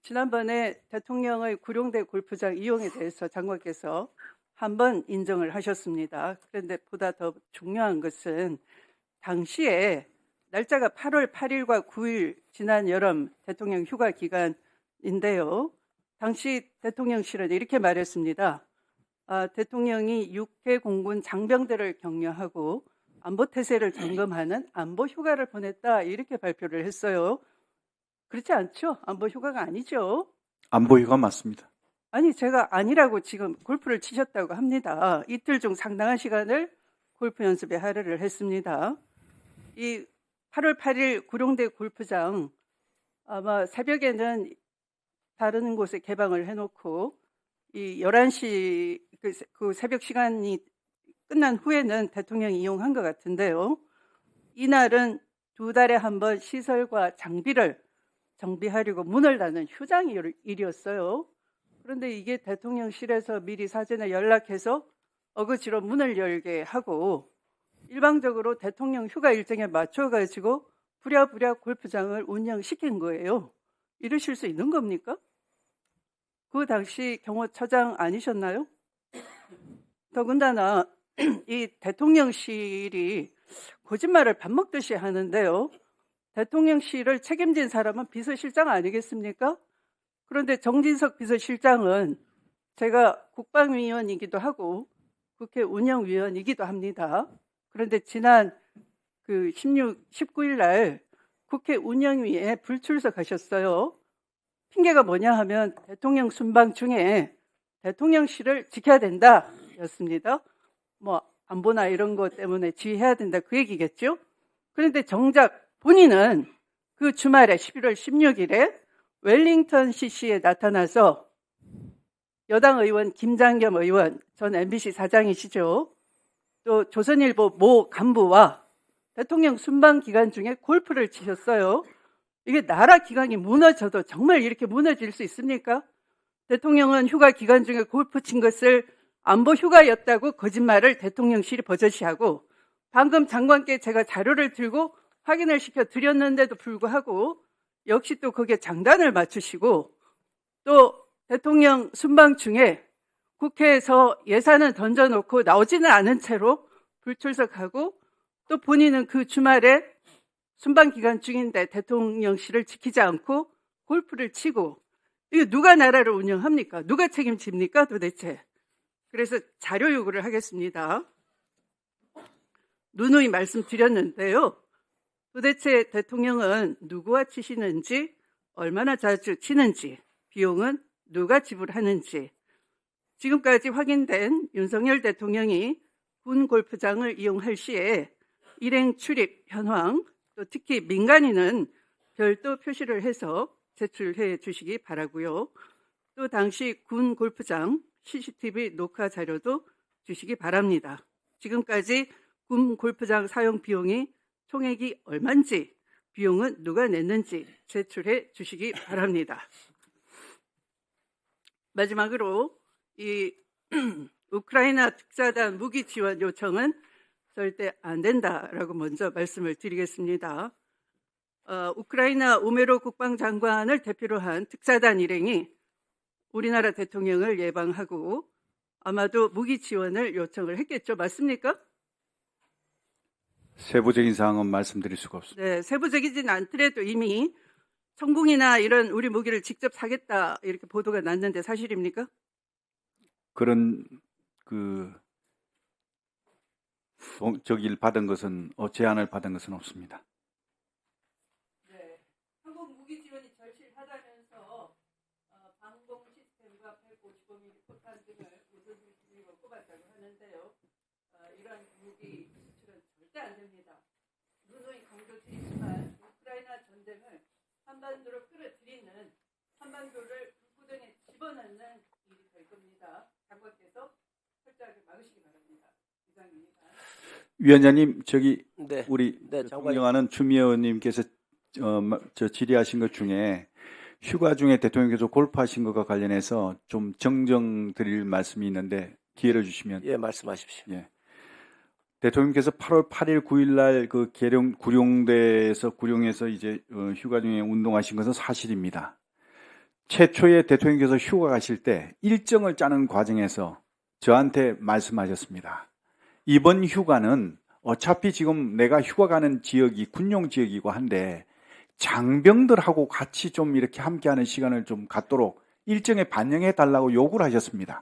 지난번에 대통령의 구룡대 골프장 이용에 대해서 장관께서 한 번 인정을 하셨습니다. 그런데 보다 더 중요한 것은 당시에 날짜가 8월 8일과 9일 지난 여름 대통령 휴가 기간인데요. 당시 대통령실은 이렇게 말했습니다. 대통령이 6회 공군 장병들을 격려하고 안보 태세를 점검하는 안보 휴가를 보냈다 이렇게 발표를 했어요. 그렇지 않죠? 안보 휴가가 아니죠. 안보 휴가 맞습니다. 아니 제가 아니라고 지금 골프를 치셨다고 합니다. 이틀 중 상당한 시간을 골프 연습에 할애를 했습니다. 이 8월 8일 구룡대 골프장 아마 새벽에는 다른 곳에 개방을 해놓고 이 11시 그 새벽 시간이 끝난 후에는 대통령이 이용한 것 같은데요. 이날은 2달에 한 번 시설과 장비를 정비하려고 문을 닫는 휴장 일이었어요. 그런데 이게 대통령실에서 미리 사전에 연락해서 어거지로 문을 열게 하고 일방적으로 대통령 휴가 일정에 맞춰가지고 부랴부랴 골프장을 운영시킨 거예요. 이러실 수 있는 겁니까? 그 당시 경호처장 아니셨나요? 더군다나 이 대통령실이 거짓말을 밥 먹듯이 하는데요. 대통령실을 책임진 사람은 비서실장 아니겠습니까? 그런데 정진석 비서실장은 제가 국방위원이기도 하고 국회 운영위원이기도 합니다. 그런데 지난 19일 날 국회 운영위에 불출석하셨어요. 핑계가 뭐냐 하면 대통령 순방 중에 대통령실을 지켜야 된다 였습니다. 뭐 안보나 이런 것 때문에 지휘해야 된다 그 얘기겠죠. 그런데 정작 본인은 그 주말에 11월 16일에 웰링턴 CC에 나타나서 여당 의원 김장겸 의원, 전 MBC 사장이시죠. 또 조선일보 모 간부와 대통령 순방 기간 중에 골프를 치셨어요. 이게 나라 기강이 무너져도 정말 이렇게 무너질 수 있습니까? 대통령은 휴가 기간 중에 골프 친 것을 안보 휴가였다고 거짓말을 대통령실이 버젓이하고 방금 장관께 제가 자료를 들고 확인을 시켜 드렸는데도 불구하고 역시 또 거기에 장단을 맞추시고 또 대통령 순방 중에 국회에서 예산을 던져놓고 나오지는 않은 채로 불출석하고 또 본인은 그 주말에 순방 기간 중인데 대통령실을 지키지 않고 골프를 치고 이거 누가 나라를 운영합니까? 누가 책임집니까 도대체? 그래서 자료 요구를 하겠습니다. 누누이 말씀드렸는데요. 도대체 대통령은 누구와 치시는지, 얼마나 자주 치는지, 비용은 누가 지불하는지, 지금까지 확인된 윤석열 대통령이 군 골프장을 이용할 시에 일행 출입 현황, 또 특히 민간인은 별도 표시를 해서 제출해 주시기 바라고요. 또 당시 군 골프장 CCTV 녹화 자료도 주시기 바랍니다. 지금까지 군 골프장 사용 비용이 총액이 얼마인지, 비용은 누가 냈는지 제출해 주시기 바랍니다. 마지막으로 이 우크라이나 특사단 무기 지원 요청은 절대 안 된다라고 먼저 말씀을 드리겠습니다. 우크라이나 우메로 국방장관을 대표로 한 특사단 일행이 우리나라 대통령을 예방하고 아마도 무기 지원을 요청을 했겠죠. 맞습니까? 세부적인 사항은 말씀드릴 수가 없습니다. 네, 세부적이진 않더라도 이미 천궁이나 이런 우리 무기를 직접 사겠다 이렇게 보도가 났는데 사실입니까? 그런 제안을 받은 것은 없습니다. 네, 한국 무기 지원이 절실하다면서 방공 시스템과 155mm 포탄 등을 우선순위 기준으로 꼽았다고 하는데요. 이런 무기 수출은 절대 안 됩니다. 누누이 강조드리지만 우크라이나 전쟁을 한반도로 끌어들이는, 한반도를 불구덩이에 집어넣는 일이 될 겁니다. 장관께서 철저하게 막으시기 바랍니다. 이상입니다. 위원장님, 네. 우리 네, 존경하는 추미애 의원님께서 질의하신 것 중에 휴가 중에 대통령께서 골프하신 것과 관련해서 좀 정정 드릴 말씀이 있는데 기회를 주시면. 예, 말씀하십시오. 예. 대통령께서 8월 8일, 9일 날 그 구룡에서 이제 휴가 중에 운동하신 것은 사실입니다. 최초의 대통령께서 휴가 가실 때 일정을 짜는 과정에서 저한테 말씀하셨습니다. 이번 휴가는 어차피 지금 내가 휴가 가는 지역이 군용 지역이고 한데 장병들하고 같이 좀 이렇게 함께하는 시간을 좀 갖도록 일정에 반영해 달라고 요구를 하셨습니다.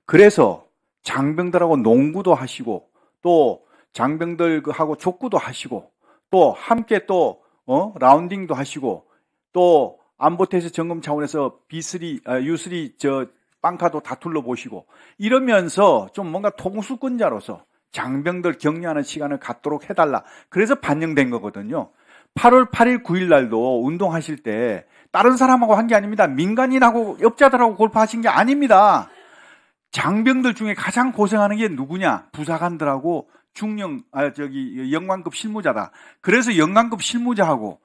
그래서 장병들하고 농구도 하시고 또 장병들하고 족구도 하시고 또 함께 또 라운딩도 하시고 또 안보태세 점검 차원에서 B3, U3 저 빵카도 다 둘러보시고 이러면서 좀 뭔가 통수권자로서 장병들 격려하는 시간을 갖도록 해달라. 그래서 반영된 거거든요. 8월 8일, 9일 날도 운동하실 때 다른 사람하고 한 게 아닙니다. 민간인하고 업자들하고 골프하신 게 아닙니다. 장병들 중에 가장 고생하는 게 누구냐? 부사관들하고 영관급 실무자다. 그래서 영관급 실무자하고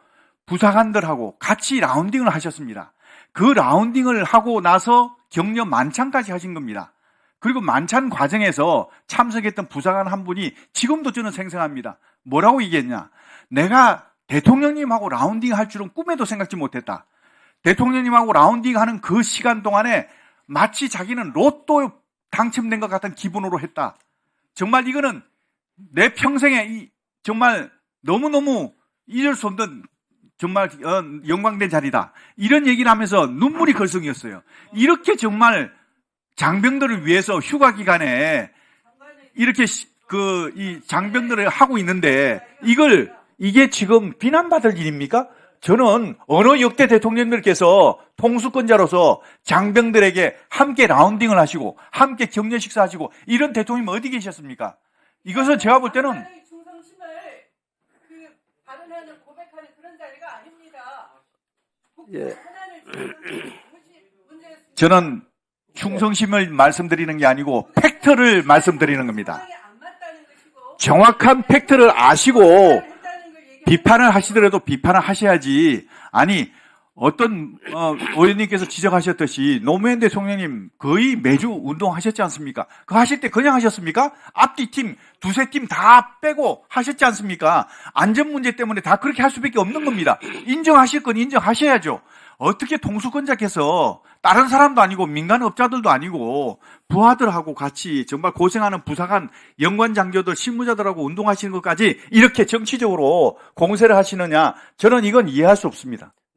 부사관들하고 같이 라운딩을 하셨습니다. 그 라운딩을 하고 나서 격려 만찬까지 하신 겁니다. 그리고 만찬 과정에서 참석했던 부사관 한 분이 지금도 저는 생생합니다. 뭐라고 얘기했냐? 내가 대통령님하고 라운딩 할 줄은 꿈에도 생각지 못했다. 대통령님하고 라운딩 하는 그 시간 동안에 마치 자기는 로또 당첨된 것 같은 기분으로 했다. 정말 이거는 내 평생에 정말 너무너무 잊을 수 없는 정말 영광된 자리다. 이런 얘기를 하면서 눈물이 걸성이었어요. 이렇게 정말 장병들을 위해서 휴가 기간에 이렇게 이 장병들을 하고 있는데 이게 지금 비난받을 일입니까? 저는 어느 역대 대통령들께서 통수권자로서 장병들에게 함께 라운딩을 하시고 함께 격려 식사하시고 이런 대통령이 어디 계셨습니까? 이것은 제가 볼 때는 충성심을 발언하는 고백하는 그런 자리가 아닙니다. 예. 저는 충성심을 말씀드리는 게 아니고 팩트를 말씀드리는 겁니다. 정확한 팩트를 아시고 비판을 하시더라도 비판을 하셔야지. 아니 어떤 의원님께서 지적하셨듯이 노무현 대통령님 거의 매주 운동하셨지 않습니까? 그거 하실 때 그냥 하셨습니까? 앞뒤 팀, 두세 팀 다 빼고 하셨지 않습니까? 안전 문제 때문에 다 그렇게 할 수밖에 없는 겁니다. 인정하실 건 인정하셔야죠. 어떻게 통수권자께서 다른 사람도 아니고 민간업자들도 아니고 부하들하고 같이 정말 고생하는 부사관, 연관장교들, 실무자들하고 운동하시는 것까지 이렇게 정치적으로 공세를 하시느냐? 저는 이건 이해할 수 없습니다.